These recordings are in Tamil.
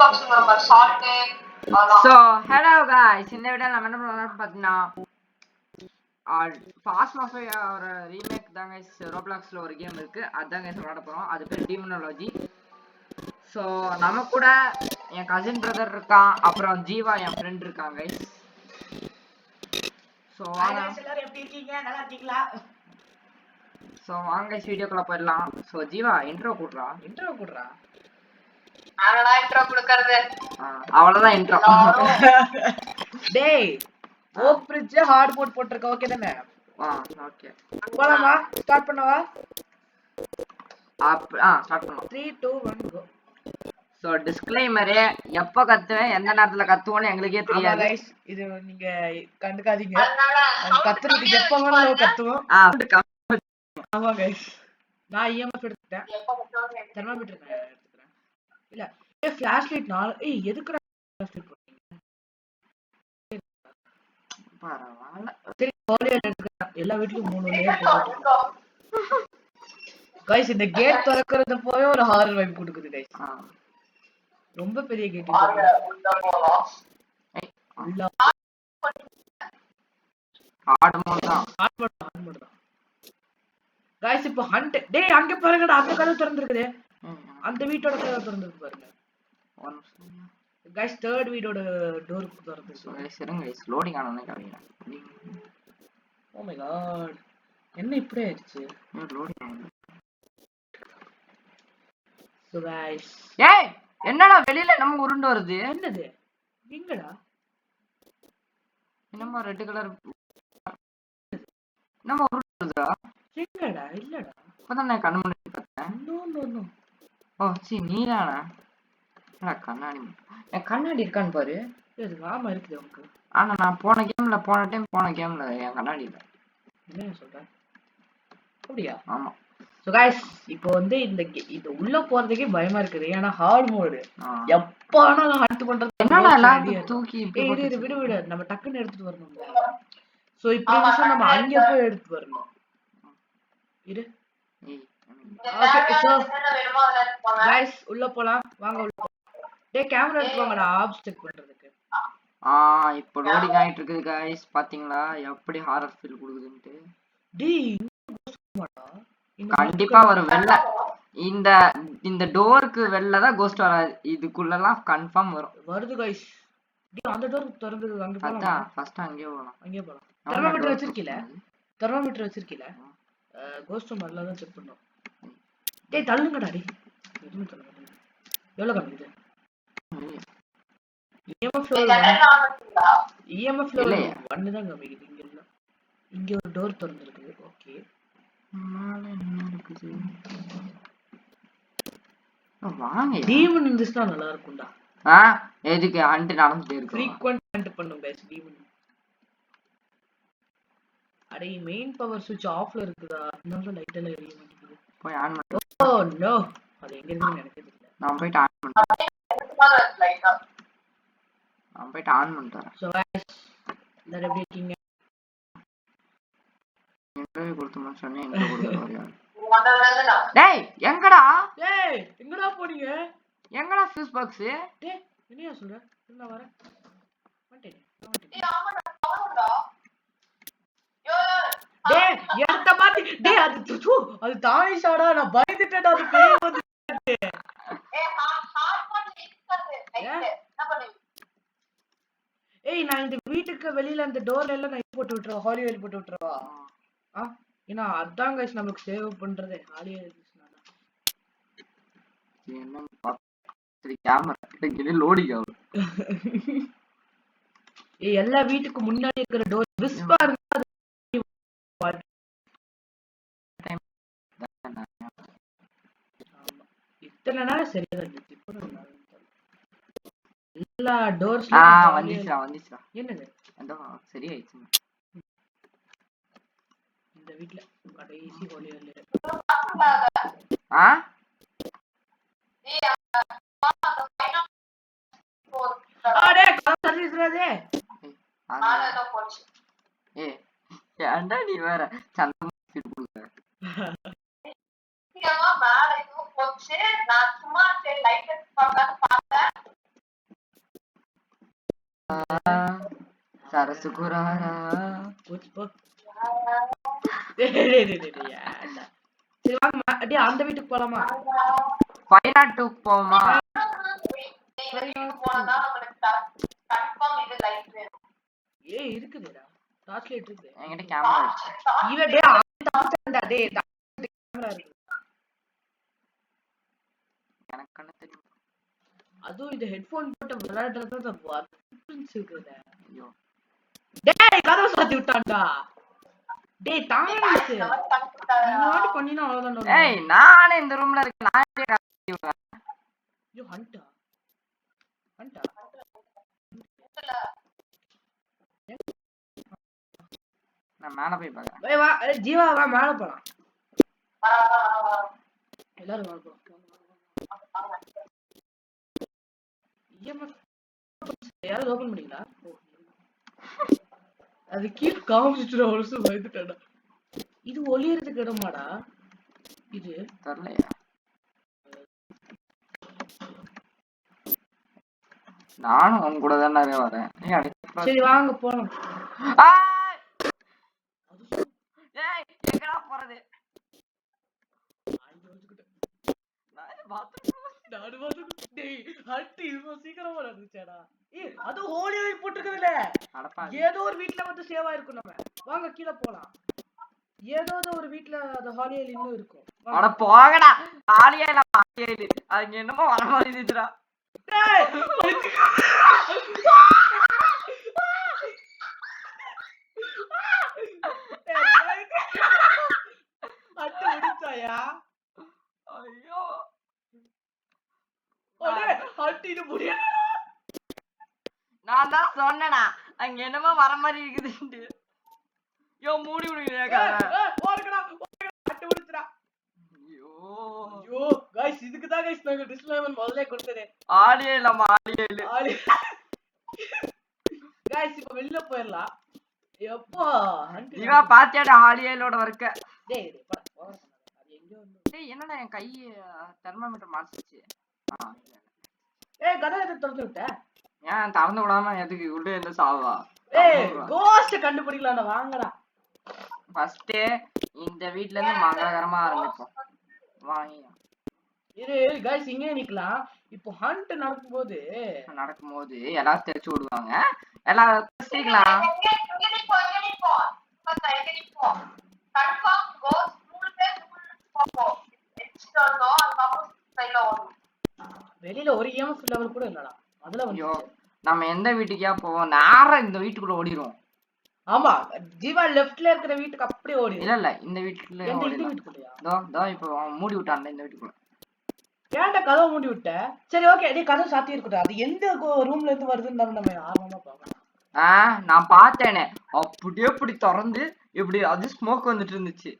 So hello guys, இந்த வீடியோ நம்ம என்ன பண்ணலாம் பார்த்தீங்கன்னா Phasmophobia ஒரு ரீமேக் தான் guys. Robloxல ஒரு கேம் இருக்கு, அதான் guys விளையாட போறோம். அது பேர் Demonology. So நம்ம கூட என் கசின் பிரதர் இருக்கான், அப்புறம் ஜீவா என் ஃப்ரெண்ட் இருக்காங்க guys. So வாங்க எல்லாரும் எப்படி இருக்கீங்க, நல்லா இருக்கீங்களா? So வாங்க guys வீடியோக்குள்ள போயிடலாம். So ஜீவா இன்ட்ரோ குடுறா. அடடா இன்ட்ரோ கொடுக்கிறது அவ்வளவுதான் இன்ட்ரோ. டேய் ஓக் பிரிட்ஜ் ஹார்ட் மோட் போட்டுருக்க, ஓகே தானே? ஓகே போலாமா? ஸ்டார்ட் பண்ணவா? ஸ்டார்ட் பண்ணலாம். 3 2 1 கோ. சோ டிஸ்க்ளைமர், எப்ப கத்துவேன் எந்த நேரத்துல கத்துவோன்னு எங்களுக்கே தெரியாது गाइस. இது நீங்க கண்டுக்காதீங்க, கத்துறதுக்கு எப்ப வேணாலும் கத்துவோம். ஆமா गाइस, நான் EMF எடுத்துட்டேன், தெர்மாமீட்டர் எடுத்துக்கிறேன். இல்ல ஏ ஃபிளாஷ் லைட் எதுக்குடா ஃபிளாஷ் லைட் போட்டீங்க? பரவாயில்ல, சரி ஹாலியர் எடுத்துக்கிறேன். எல்லா வீட்லயும் 3 லேயர் போட்டுருக்கோம் गाइस. இந்த கேட் திறக்கிறது போய் ஒரு ஹாரர் வைப் கொடுக்குது गाइस. ரொம்ப பெரிய கேட் இது. உள்ள ஆட் गाइस இப்போ ஹண்ட். டேய் அங்க பாருங்கடா, அந்த கதவு திறந்திருக்குதே. அந்த வீட்டோட கதவு திறந்திருக்கு பாருங்க गाइस. தேர்ட் வீட்டோட டோர் திறந்திருக்கு गाइस. இருங்க गाइस, லோடிங் ஆனனே காமிங்க. ஓ மை காட், என்ன இப்படி ஆயிடுச்சு? லோடிங் ஆனது. சோ गाइस, ஏய் என்னடா வெளியில நம்ம உருண்டு வருது? என்னது? எங்கடா? என்னமா ரெட் கலர் நம்ம உருண்டு வருதா? எங்கடா? இல்லடா, இப்பதான் நான் கண்ணு முன்னாடி பார்த்தேன். No no no. ஓ சி நீரானா? அட கண்ணாடி, என் கண்ணாடி இருக்கான்னு பாரு. இது ஆமா இருக்குது உங்களுக்கு. ஆனா நான் போன கேம்ல என் கண்ணாடி இல்ல. என்ன சொல்ற? அப்படியா? ஆமா. சோ गाइस, இப்போ வந்து இது உள்ள போறதுக்கே பயமா இருக்குது, ஏன்னா ஹார்ட் மோட். எப்பானா ஹண்ட் பண்றது என்னடா எல்லாம் தூக்கி விடு நம்ம டக்குன்னு எடுத்துட்டு வரணும். சோ இப்போ நிமிஷம் நம்ம அங்க போய் எடுத்து வரணும். இரு. ஓகே சோ गाइस உள்ள போலாம் வாங்க. உள்ள டேய் கேமரா எடுத்து வாங்கடா, ஆப்ஸ் செக் பண்றதுக்கு. இப்போ லோடிங் ஆயிட்டு இருக்குது गाइस. பாத்தீங்களா எப்படி ஹாரர் ஃபீல் கொடுக்குதுன்னு? டேய் கண்டிப்பா ஒரு வெள்ள இந்த டோருக்கு வெள்ள தான் கோஸ்ட் வராது, இதுக்குள்ளலாம் கன்ஃபார்ம் வருது गाइस. டேய் அந்த டோர் திறந்தது, அங்க போலாம். அதான் ஃபர்ஸ்ட் அங்கே போலாம். தெர்மோமீட்டர் வச்சிருக்கீல? கோஸ்ட் மாதிரில தான் செக் பண்ணோம். டேய் தள்ளுங்கடா டேய். எதுவும் தள்ளுங்க. எவ்வளவு காமிக்குது? EMF ஃப்ளோர் 1 தான் காமிக்குது. இங்க இல்ல, இங்க ஒரு டோர் திறந்திருக்கு. ஓகே என்ன இருக்குது? வாங்க, டீமன் இருந்துச்சுனா நல்லா இருக்கும்டா. எதுக்கு ஹண்ட் நடந்துட்டே இருக்கு? ஃப்ரீக்வென்ட் ஹண்ட் பண்ணும் गाइस டீமன். அட மெயின் பவர் ஸ்விட்ச் ஆஃப்ல இருக்குதா? அதனால லைட் எல்லாம் எரிய மாட்டேங்குது. போய் ஆன் பண்ணு. ஓ நோ, அது எங்க இருக்குன்னு எனக்கு தெரியல. நான் போய் ஆன் பண்றேன். சோ गाइस, எல்லாரும் எப்படி இருக்கீங்க? இன்டர்வியூ கொடுத்தோம்னு சொன்னேன், இன்டர்வியூ கொடுக்க வரையா? டேய் எங்கடா போறீங்க? எங்கடா ஃபியூஸ் பாக்ஸ்? டேய் என்னையா சொல்ற? நான் வரேன். வந்துட்டேன். டேய் எடுத்த மாத்தி. டேய் அது தானிஷாடா, நான் பயந்துட்டேன்டா. அது பேய் வந்து ஏய் நான் இந்த வீட்டுக்கு வெளியில அந்த டோர்ல எல்லாம் நான் போட்டு விட்டுறவா, ஹாலி வெல் போட்டு விட்டுறவா? ஏன்னா அதான் गाइस நமக்கு சேவ் பண்றதே ஹாலி வெல். என்ன சரி கேமரா கிட்ட லோடிங் ஆகும். ஏய் எல்லா வீட்டுக்கு முன்னாடி இருக்கிற டோர் விஸ்பர் இத்தனை நாள் சரியா இருந்துச்சு. இப்போ எல்லா டோர்ஸ்ல வந்துச்சா. என்னது அந்த சரி ஆயிடுச்சு. இந்த வீட்ல கடைசி ஹோலி இல்ல. அடே சர்வீஸ் ரேதே. ஆனதோ போச்சு. ஏன்டா நீ வேற சந்தமா ஃபீல் குடுக்குற? மேல ஏதோ போச்சு. நான் சும்மா சரி லைட் பார்த்தேன். சரசு குராரா போச்சு போ. ஏன்டா. சரி வாங்க அப்படியே அந்த வீட்டுக்கு போலாமா? 502 போமா? ஏய் இருக்குதுடா. டார்ச் லைட் இருக்கு. என்கிட்ட கேமரா இருக்கு. இவ டேய் கேமரா இருக்கு. எனக்கு கண்ணு தெரியும். அதுவும் இந்த ஹெட்போன் போட்டு விளையாடுறது தான் டிஃபரன்ஸ் இருக்குடா. ஐயோ டேய் கதவு சாத்தி விட்டான்டா. டேய் தாங்கிச்சு. நீ பண்ணினா அவ்வளவுதான். ஏய் நானே இந்த ரூம்ல இருக்கேன். நான் எப்படி கத்தி விடுறேன்? ஐயோ ஹண்டா. நான் மேல போய் பார்க்கறேன். ஏய் வா ஜீவா வா மேல போலாம். எல்லாரும் மேல போலாம். யாராவது ஓபன் பண்ணீங்களா? அது கீழே காமிச்சிட்டு ஒரு வருஷம் பயந்துட்டா. இது ஒளியறதுக்கு இடமாடா இது? தெரியலையா? நானும் உன் கூட தான் நிறைய வரேன். சரி வாங்க போலாம். ஏய் எங்கடா போறது? சீக்கிரமா நடந்துச்சாடா. ஏய் அது ஹோலியை போட்டுக்குதுல. ஏதோ ஒரு வீட்ல வந்து சேவா இருக்கும். நம்ம வாங்க கீழே போலாம். ஏதோ ஒரு வீட்ல அந்த ஹாலியல் இன்னும் இருக்கும். அட போங்கடா. ஹாலியல் அங்க என்னமோ வர மாதிரி இருந்துச்சுடா. டேய் அட்டு முடிச்சாயா? ஐயோ அட்டிட்டு முடிய. நான் தான் சொன்னேனா அங்க என்னமோ வர மாதிரி இருக்குதுன்னு. யோ மூடி விடுங்க. அட்டு முடிச்சுடா. ஐயோ गाइस இதுக்கு தான் गाइस நாங்க டிஸ்க்ளைமர் முதல்ல கொடுத்ததே. ஆடியே இல்ல ஆடியே. गाइस இப்போ வெளிய போயிரலாம். எப்போ இவா பாத்தியாடா ஆடியலோட வர்க்க. டேய் போடா. அது எங்க வந்து? டேய் என்னடா என் கை தெர்மோமீட்டர் மாறிச்சு. ஏய் கதவை எதுக்கு திறந்து விட்ட? ஏன் திறந்து விடாம எதுக்கு உள்ள என்ன சாவா? ஏய் கோஸ்ட் கண்டுபிடிக்கலாம்டா வாங்கடா. ஃபர்ஸ்ட் இந்த வீட்ல இருந்து மங்களகரமா ஆரம்பிப்போம். வாங்க. இரு गाइस இங்கே நிக்கலாம். இப்போ ஹண்ட் நடக்கும்போது எல்லாரும் தெரிச்சு விடுவாங்க. எல்லாரும் சீக்கலாம். வெளியில ஒரு EMF லெவல் கூட இல்லடா. அதுல வந்து நம்ம எந்த வீட்டுக்கா போவோம்? நேரா இந்த வீட்டுக்குள்ள ஓடிடுவோம். ஆமா ஜீவா லெஃப்ட்ல இருக்கிற வீட்டுக்கு அப்படியே ஓடிடும். இல்ல இந்த வீட்டுக்குள்ள ஓடிடலாம். தோ இப்போ மூடி விட்டான்ல இந்த வீட்டுக்குள்ள. ஏன்டா கதவை மூடி விட்ட? சரி ஓகே நீ கதவு சாத்தி இருக்கடா. அது எந்த ரூம்ல இருந்து வருதுன்னு நம்ம ஆர்வமா பார்க்கலாம். நான் பார்த்தேனே அப்படியே இப்படி திறந்து இப்படி அது ஸ்மோக் வந்துட்டு இருந்துச்சு.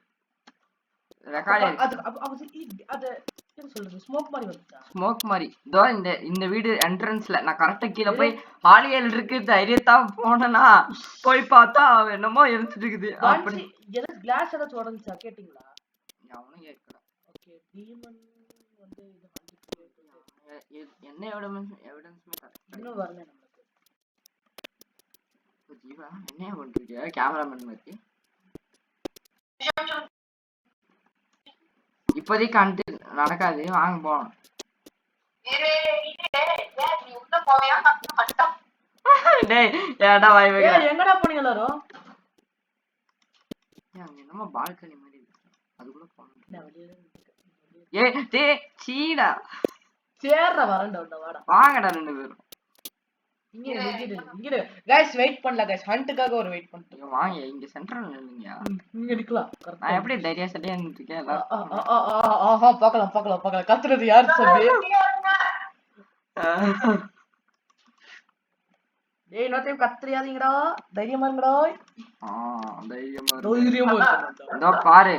ஸ்மோக் மாதிரி இதோ இந்த வீடு என்ட்ரன்ஸ்ல நான் கரெக்டா கீழே போய் ஹாலியல் இருக்கு தைரியத்தா போனேன்னா போய் பார்த்தா என்னமோ எரிஞ்சிட்டு இருக்குது. அப்படி கிளாஸ் ஏதாச்சும் உடைஞ்சா கேட்டிங்களா? அவனும் கேட்கல. ஓகே டீமன் வந்து என்ன எவிடன்ஸ்மே இன்னும் வரல நமக்கு. ஜீவா என்ன பண்றீங்க கேமராமேன் மாதிரி? இப்போதைக்கு கண்டு நடக்காது. வாங்க போலாம். டேய் ஏடா வாய் வைக்க. எங்கடா போனீங்க எல்லாரும்? என்னமோ பால்கனி மாதிரி இருக்கு. அதுக்குள்ள போணும். ஏய் டேய் சீடா. சேர்றா வரண்டா வாடா. வாங்கடா ரெண்டு பேரும். இங்க गाइस வெயிட் பண்ணல गाइस ஹண்ட்காக ஒரு வெயிட் பண்ணிட்டு வாங்க இங்க சென்டர்ல நில்லுங்க. இங்க நிக்கலாம். நான் எப்படி தைரியசட்டியா நின்னுட்டேன் எல்லாரும். ஆஹா பார்க்கலாம் கத்துறது யார் சொல்லி? டேய் நோத்தையும் கத்துறியாதீங்கடா. தைரியமா இருங்கடா. தைரியமா இதோ பாரு.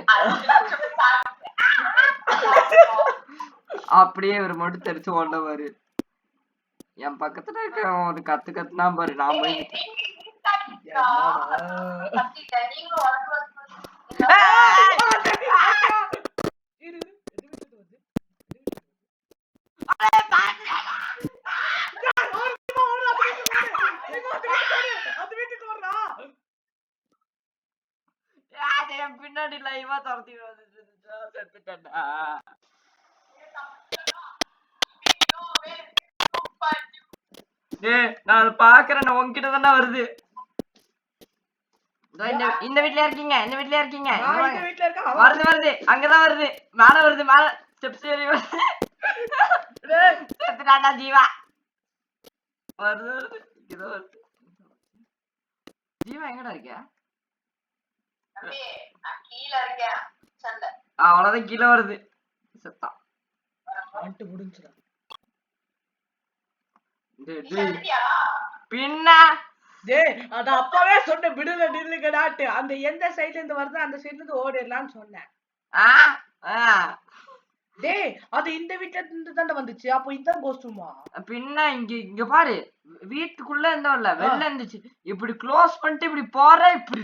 அப்படியே ஒரு மட்டும் தெரிச்சு ஓட பாரு. என் பக்கத்துல இருக்க ஒரு கத்துனா பாரு. நான் போய் என் பின்னாடி லைவா துரத்தி வந்துட்டு செத்துட்டேன்டா. நான் அதை பாக்குறேன், உங்ககிட்ட தானே வருது. இந்த வீட்லயா இருக்கீங்க, இந்த வீட்லயா இருக்கீங்க, வருது வருது, அங்கதான் வருது, மேல வருது, மேல ஸ்டெப்ஸ் ஏறி வருது. செத்துட்டான்டா ஜீவா. வருது வருது, இங்கதான் வருது. ஜீவா எங்கடா இருக்க? அவ்வளவுதான், கீழே வருது, செத்தா. பின்ன அத அப்பவே சொன்ன, விடுல நில்லுங்கடாட்டு. அந்த எந்த சைடுல இருந்து வருதோ அந்த சைடுல இருந்து ஓடிடலாம்னு சொன்னேன். டேய் அது இந்த வீட்ல இருந்து தான்டா வந்துச்சு. அப்போ இதான் கோஸ்டுமா? பின்ன இங்க பாரு, வீட்டுக்குள்ள இருந்தோம் இல்ல, வெளில இருந்துச்சு. இப்படி க்ளோஸ் பண்ணிட்டு இப்படி போற, இப்படி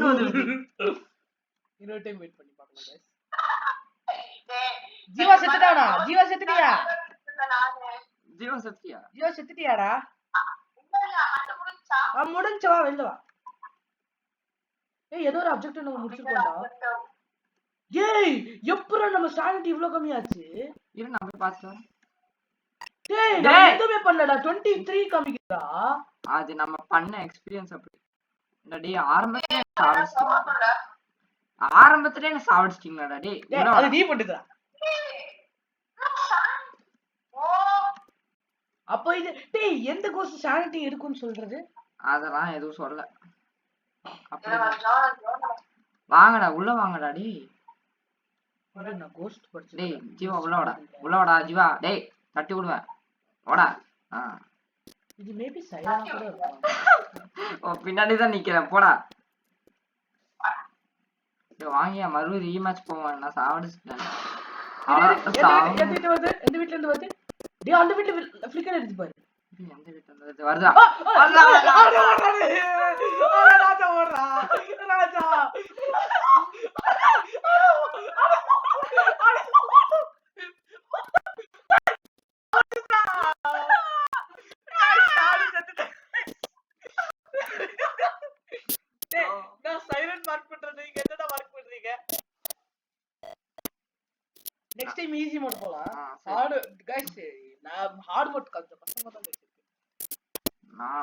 வந்துருது. இன்னொரு டைம் வெயிட் பண்ணி பார்க்கலாம். ஜீவா செத்துட்டானா? ஜீவா செத்துட்டியா? ஜீவா செத்துட்டியா? ஜீவா செத்துட்டியாடா? முடிஞ்சா வெளில வா. ஏய் ஏதோ ஒரு ஆப்ஜெக்ட் நம்ம முடிச்சிருக்கோம்டா. ஏய் எப்பறா நம்ம ஸ்டாண்டிங் இவ்ளோ கம்மியாச்சு? இரு நான் போய் பார்த்தேன். டேய் நான் எதுமே பண்ணலடா. 23 காமிக்குதா? அது நம்ம பண்ண எக்ஸ்பீரியன்ஸ் அப்படி. டேய் ஆரம்பத்துல சாவடிச்சிட்டீங்க. ஆரம்பத்துல என்ன சாவடிச்சிட்டீங்கடா டேய். அது நீ பண்ணுடா. அப்போ இது டேய் எந்த கோஸ்ட் சானிட்டி இருக்குன்னு சொல்றது? அதெல்லாம் எதுவும் சொல்ல. அப்படியே வாங்கடா, உள்ள வாங்கடா டேய். நான் கோஸ்ட் படிச்சேன். டேய் ஜீவா உள்ள வாடா. உள்ள வாடா ஜீவா. டேய் தட்டி விடுவேன். வாடா. இது மேபி சைலண்டா கூட இருக்கும். ஓ பின்னாடி தான் நிக்கிறேன், போடா. டேய் வாங்கியா மறுபடியும் ரீமேட்ச் போவோம். நான் சாவடிச்சிட்டேன். எந்த வீட்ல இருந்து வருது? டேய் அந்த வீட்ல ஃப்ளிக்கர் எடுத்து பாரு. எந்த வீட்ல இருந்து வருதா? ராஜா ஓடுறா. ராஜா நான் சைலண்ட் மார்க் பண்றது, நீங்க என்னடா மார்க் பண்றீங்க? நெக்ஸ்ட் டைம் ஈஸி மோட் போலாம். ஹார்ட் गाइस நான் ஹார்ட் மோட் கொஞ்சம் கஷ்டமா தான் இருக்கு.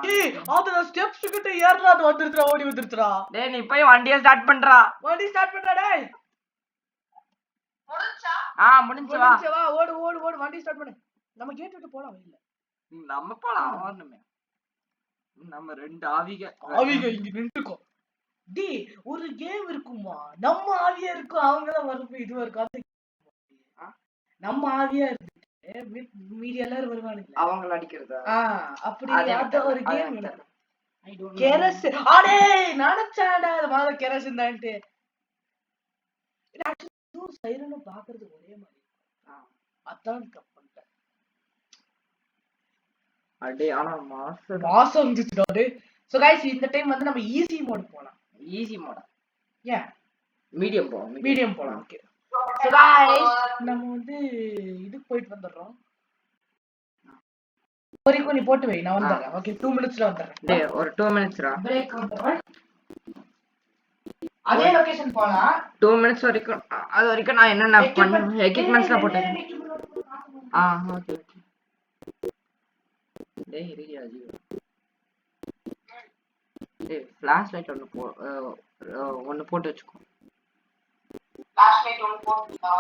டேய் அது ஸ்டெப்ஸ் கிட்ட ஏறறா வந்துருடா, ஓடி வந்துருடா. டேய் நீ போய் வண்டியை ஸ்டார்ட் பண்றா. வண்டி ஸ்டார்ட் பண்றா டேய். முடிஞ்சா? முடிஞ்சு வா. ஓடு ஓடு ஓடு வண்டி ஸ்டார்ட் பண்ணு. நம்ம கேட் விட்டு போலாம் வெளியில. நம்ம போலாம் வரணுமே. நம்ம ரெண்டு ஆவிக இங்க நின்னுக்கோ. டேய் ஒரு கேம் இருக்குமா? நம்ம ஆவியா இருக்கும், அவங்க தான் வரப்போ இதுவா இருக்கும். நம்ம ஆவியா இருக்கு, மீதி எல்லாரும் வருவானுங்க அவங்கள அடிக்கிறதா? அப்படி அது ஒரு கேம் இருக்கு. I don't know. கெரஸ் அடே நினைச்சாடா அது மாதிரி கெரஸ் தான்ட்டு. இது ஆக்சுவலி சைரனும் பாக்குறது ஒரே மாதிரி. அதான் தப்பு பண்ணிட்டேன். அடே ஆனா மாசம் வந்துச்சுடா டேய். சோ गाइस இந்த டைம் வந்து நம்ம ஈஸி மோட் போலாம். ஈஸி மோடா? ஏன் மீடியம் போலாம். மீடியம் போலாம். ஓகே சோ गाइस நம்ம வந்து இதுக்கு போயிட்டு வந்துறோம். வரைக்கும் நீ போட்டு வை, நான் வந்துறேன். ஓகே 2 மினிட்ஸ்ல வந்துறேன். டேய் ஒரு 2 மினிட்ஸ்ரா பிரேக் வந்துறேன். அதே லொகேஷன் போலாம். 2 மினிட்ஸ் வரைக்கும். அது வரைக்கும் நான் என்னென்ன பண்ண எக்யூப்மென்ட்ஸ்லாம் போட்டேன். Okay okay. டேய் ரெடியா ஜி? டேய் ஃபிளாஷ் லைட் ஒன்னு போட்டு வெச்சுக்கோ. ஃபிளாஷ் லைட் ஒன்னு போட்டுடா.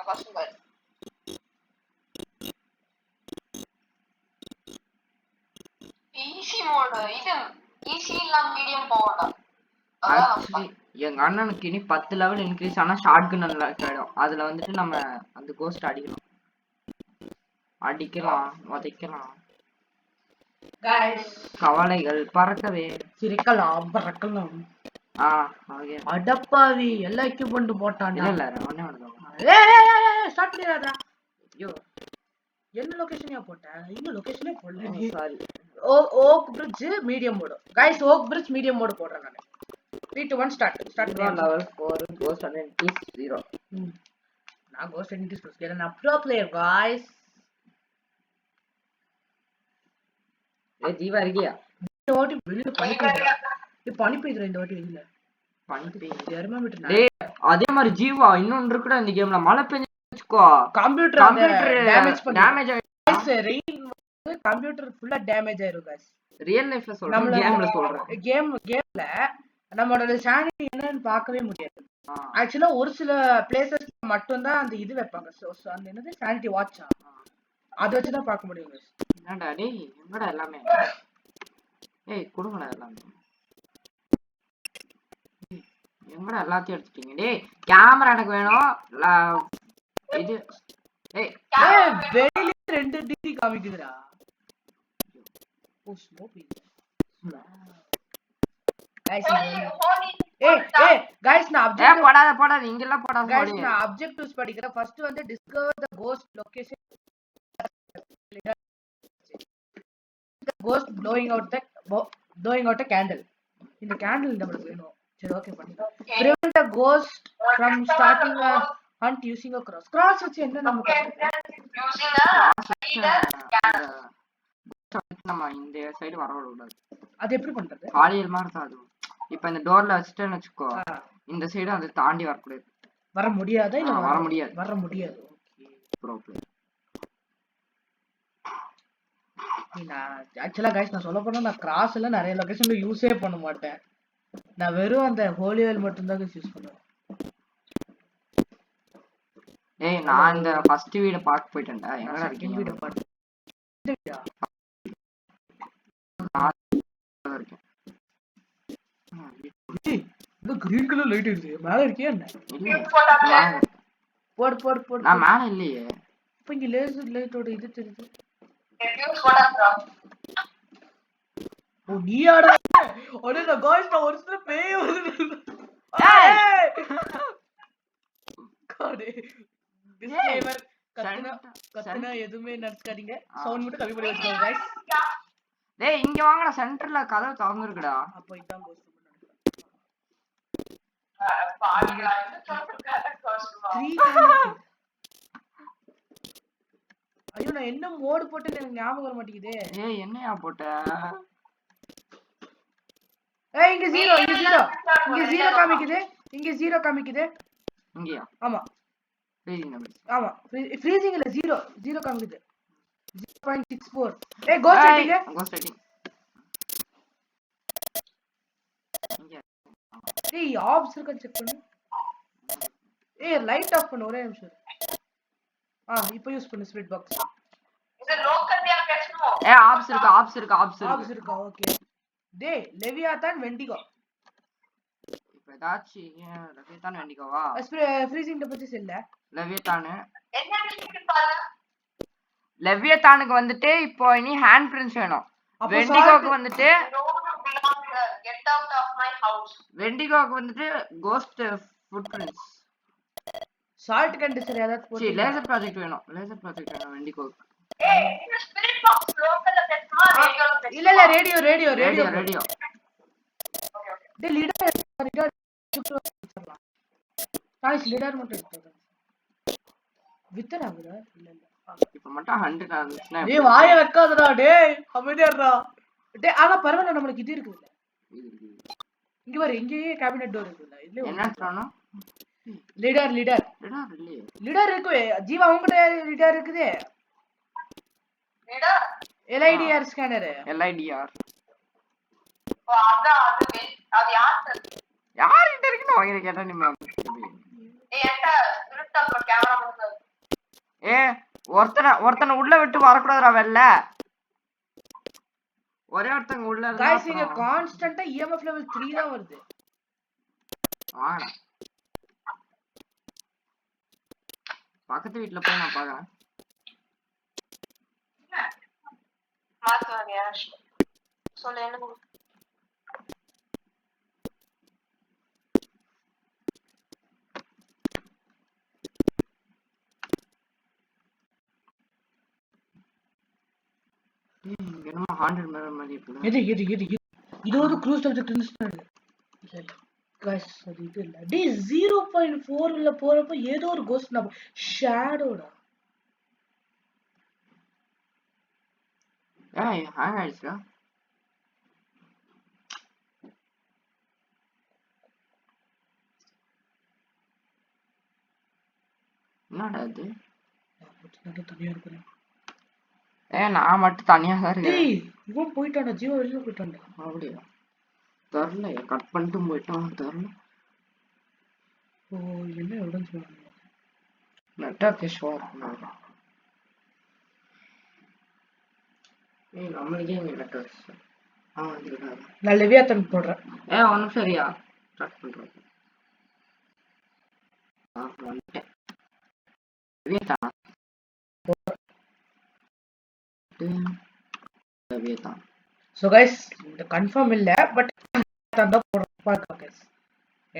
கஷ்டம். ஈஸி மோட் இது ஈஸி இல்ல மீடியம் போடா. ஆக்சுவலி எங்க அண்ணனுக்கு இனி 10 லெவல் இன்க்ரீஸ் ஆனா ஷாட்கன் அன்லாக் ஆயிடும். அதுல வந்துட்டு நம்ம அந்த கோஸ்ட் அடிக்கலாம், உதைக்கலாம். गाइस கவலைகள் பறக்கவே சிரிக்கலாம் பறக்கலாம். ஓகே. அடப்பாவி எல்லா எக்யூப்மென்ட் போட்டான்டா. இல்ல ஒண்ணே ஒண்ணு. ஏய் ஸ்டார்ட் பண்ணிடாதடா. ஐயோ என்ன லொகேஷன்யா போட்ட? இன்னும் லொகேஷனே போடல நீ. Sorry. Oak bridge medium mode. Guys oak bridge medium mode போடுறேன் நான். 3 2 1 ஸ்டார்ட் லெவல் 4 கோஸ்ட் அண்ட் 0. நான் கோஸ்ட் அண்ட் ஸ்கேல நான் ப்ரோ பிளேயர் गाइस. ஏய் ஜீவா இருக்கியா? இந்த வாட்டி வெளிய பனி பெய்யுதுடா. பனி பெய்யுதுடா இந்த வாட்டி வெளிய. பண்ணிட்டு தெர்மாமீட்டர் டேய் அதே மாதிரி ஜீவா இன்னொன்னு இருக்குடா இந்த கேம்ல மழை பெஞ்சு வச்சுக்கோ computer damage damage rain computer ஃபுல்லா டேமேஜ் ஆயிரும் गाइस ரியல் லைஃப்ல சொல்றேன் கேம்ல சொல்றேன் கேம்ல நம்மளோட சானிட்டி என்னன்னு பார்க்கவே முடியாது ஆக்சுவலா ஒரு சில பிளேसेस மட்டும் தான் அந்த இது வைப்பாங்க அந்த என்னது சானிட்டி வாட்ச் அத வச்சு தான் பார்க்க முடியும் गाइस என்னடா டேய் எங்கடா எல்லாமே ஏய் குடுங்கடா எல்லாமே எங்கடா எல்லாத்தையும் எடுத்துட்டீங்க டேய் கேமரா எனக்கு வேணும் இது ஏய் வெளியில 2 டிகிரி காமிக்குதுடா ஓ ஸ்மோக் गाइस गाइस நான் ஆப்ஜெக்ட் போடாத இங்க எல்லாம் போடாத गाइस நான் ஆப்ஜெக்டிவ்ஸ் படிக்கிறேன் ஃபர்ஸ்ட் வந்து discover the ghost location ghost blowing out a candle இந்த கேண்டில் நமக்கு வேணும் சரி ஓகே பண்ணிட்டோம் prevent a ghost from starting a hunt using a cross வச்சு என்ன நமக்கு நம்ம இந்த சைடு வர கூடாது அது எப்படி பண்றது காலியல் மாதிரி தான் அது இப்போ இந்த டோர்ல வச்சிட்டேன்னு வெச்சுக்கோ இந்த சைடு அது தாண்டி வர கூடாது வர முடியாதா இல்ல வர முடியாது ஓகே ப்ராப்ளம் ஆக்சுவலா गाइस நான் சொல்ல போனா நான் கிராஸ் எல்லாம் நிறைய லொகேஷன்ல யூஸே பண்ண மாட்டேன் நான் வெறும் அந்த ஹோலி ஆயில் மட்டும் தான் யூஸ் பண்ணுவேன் ஏய் நான் இந்த ஃபர்ஸ்ட் வீடியோ பார்க்க போயிட்டேன்டா எங்கடா இருக்கீங்க வீடியோ பாத்து இந்த கிரீன் கலர் லைட் இருக்கு மேல இருக்கியா என்ன போடு நான் மேல இல்லையே இப்ப இங்க லேசர் லைட்டோட இது தெரியுது ஓ நீ ஆட ஒரே நான் गाइस நான் ஒரு சில பேய் வருது ஏய் காடே டிஸ்க்ளைமர் கத்துனா எதுமே நடக்காதீங்க சவுண்ட் மட்டும் கம்மி பண்ணி வச்சுக்கோங்க गाइस டேய் இங்க வாங்கடா சென்டர்ல கதவு திறந்து இருக்குடா அப்ப இதான் கோஸ்ட் ஐயோ நான் என்ன மோட் போட்டு எனக்கு ஞாபகம் வர மாட்டேங்குதே ஏய் என்னையா போட்ட ஏய் இங்க 0 காமிக்குது இங்க 0 காமிக்குது இங்கயா ஆமா ஃப்ரீசிங் நம்பர் ஆமா ஃப்ரீசிங் இல்ல 0 காமிக்குது 0.64 ஏய் கோஸ்ட் ரைட்டிங் இங்க ஏய் ஆப்ஸ் இருக்க செக் பண்ணு ஏய் லைட் ஆஃப் பண்ணு ஒரே நிமிஷம் இப்போ யூஸ் பண்ணு ஸ்பிரிட் பாக்ஸ் இது லோக்கல் दिया பேசணும் ஏய் ஆப்ஸ் இருக்கு ஓகே டேய் லெவியாதான் வெண்டிகோ இப்போ ஏதாச்சு லெவியாதான் வெண்டிகோவா ஃப்ரீசிங் டெம்பரேச்சர் இல்ல லெவியாதான் என்ன விஷயம் பாரு லெவியாதானுக்கு வந்துட்டு இப்போ இனி ஹேண்ட் பிரிண்ட்ஸ் வேணும் வெண்டிகோக்கு வந்துட்டு get out of my house வெண்டிகோக்கு வந்துட்டு ghost footprints salt condition ஏதாவது போட்டு லேசர் ப்ராஜெக்ட் வேணும் வெண்டிகோக்கு ஏய் இந்த ஸ்பிரிட் பாக்ஸ் லோக்கல்ல பேசுமா ரேடியோல பேசுமா இல்ல ரேடியோ ஓகே டேய் லீடர் गाइस லீடர் மட்டும் எடுத்துங்க வித்தராங்கடா இல்ல இப்போ மட்டும் 100 ஆச்சுனா டேய் வாயை வைக்காதடா டேய் அமைதியாடா டேய் ஆனா பரவாயில்லை நமக்கு இது இருக்குல்ல இங்க பாரு இங்கேயே கேபினட் டோர் இருக்குல்ல இதுல என்ன சொல்லணும் லீடர் இல்லையே லீடர் இருக்கு ஜீவா உங்ககிட்ட லீடர் இருக்குது லீடர் LIDR ஸ்கேனர் LIDR அது யார்கிட்ட இருக்குன்னு வாங்கி கேட்டா நீ ஏன்டா ஸ்பிரிட் அப்புறம் கேமரா மட்டும் ஒருத்தனை உள்ள விட்டு வரக்கூடாதுடா வெளில ஒரே ஒருத்தங்க உள்ள இருந்தா गाइस இங்க கான்ஸ்டன்ட்டா EMF லெவல் 3 தான் வருது வாங்க பக்கத்து வீட்ல போய் நான் பாக்குறேன் மாத்துவாங்க சொல்ல என்ன என்னமோ ஹாண்டட் மிரர் மாதிரி இருக்குல்ல எது இது ஒரு க்ரூஸ் சப்ஜெக்ட் இருந்துச்சு இல்ல गाइस அது இது இல்ல டி 0.4 ல போறப்ப ஏதோ ஒரு கோஸ்ட் நம்ம ஷேடோடா ஏய் ஹேங் ஆயிடுச்சா என்னடா இது தனியா இருக்கிறேன். நான் மட்டும் தனியா தான் இருக்கேன். டேய் இவன் போயிட்டான்டா, ஜீவா வெளில போயிட்டான்டா. அப்படியா? தெரியல, கட் பண்ணிட்டு போயிட்டான். தெரியல, ஓ என்ன எவிடன்ஸ் வேணும்? நெட்வொர்க் இஷ்யூவா இருக்கும். நம்மளுக்கே இங்க நெட்வொர்க். நான் லெவியாத்தன் போடுறேன். ஒன்றும் சரியா ஸ்டார்ட் பண்றேன். வந்துட்டேன். லெவியாத்தான். லெவியாத்தான். ஸோ கைஸ் இந்த கன்ஃபார்ம் இல்லை, பட் தான் போடுறோம். கைஸ்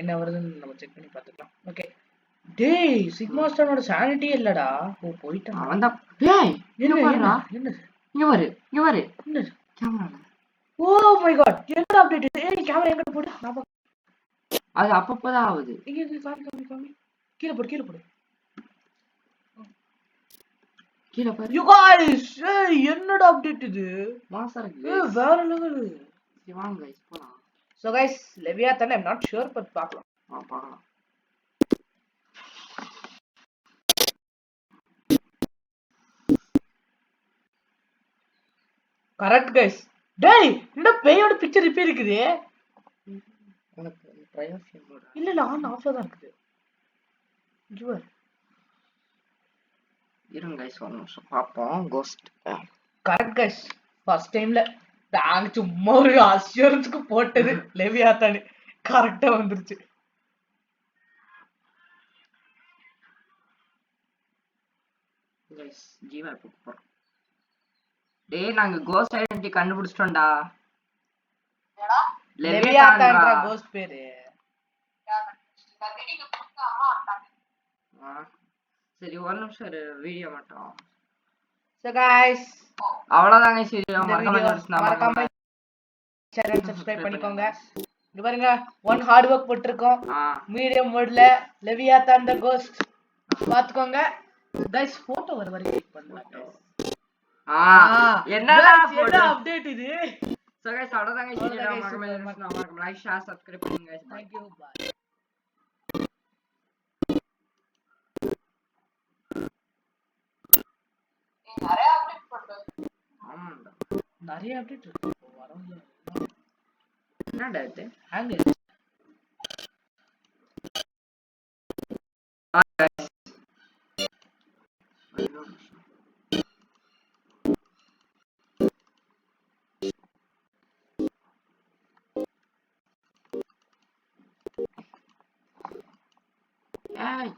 என்ன வருதுன்னு நம்ம செக் பண்ணி பார்த்துக்கலாம். ஓகே. டேய் சிக்மா ஸ்டாரோட சானிட்டியே இல்லடா. ஓ போயிட்டான் அவன் தான். டேய் என்ன என்ன என்ன இங்க வரு என்ன கேமரா. ஓ மை காட் என்னடா அப்டேட் இது? ஏய் கேமரா எங்க போடு? நான் அது அப்பப்பதான் ஆகுது. இங்க இங்க காமி கீழ போடு கீழே பாரு. யூ गाइस ஏய் என்னடா அப்டேட் இது? மாசா இருக்கு. வேற லெவல். சரி வாங்க गाइस போலாம். So guys Leviathan I'm not sure but பார்க்கலாம். பார்க்கலாம். Correct guys. டேய் இந்த பேயோட பிக்சர் இப்ப இருக்குது. உனக்கு பிரைவசி மோட் இல்ல ஆன் ஆஃப்ல தான் இருக்குது. ஜுவர் இருங்க गाइस ஒரு நிமிஷம் பாப்போம். Cost correct guys. ஃபர்ஸ்ட் டைம்ல நாங்க சும்மா ஒரு அஷ்யூரன்ஸ்க்கு போட்டது லெவியாத்தன் கரெக்ட்டா வந்துருச்சு. गाइस ஜீவா போறோம். டேய் நாங்க கோஸ்ட் ஐடென்டி கண்டுபிடிச்சிட்டோம்டா. ஏடா லெவியாத்தன்ன்ற கோஸ்ட் பேரு. கட்டிங்க புடிச்சா அம்மா வந்தாங்க. சரி ஒரு நிமிஷம் வீடியோ மட்டும். சோ गाइस அவ்வளவுதாங்க. சரி மறக்காம சேனல் சப்ஸ்கிரைப் பண்ணிக்கோங்க. இங்க பாருங்க ஒன் ஹார்ட் வர்க் போட்டுருக்கோம். மீடியம் மோட்ல லெவியாத்தன் தி கோஸ்ட் பாத்துக்கோங்க. गाइस போட்டோ வர வரைக்கும் கிளிக் பண்ணுங்க. என்னடா என்ன அப்டேட் இது? சோ गाइस அவ்வளவுதாங்க. சரி மறக்காம லைக் ஷேர் சப்ஸ்கிரைப் பண்ணுங்க गाइस. Thank you. Bye. நிறைய அப்டேட் பண்றது. ஆமாடா நிறைய அப்டேட் இருக்கு. வரவங்க என்னடா இது? ஹேங் ஏய்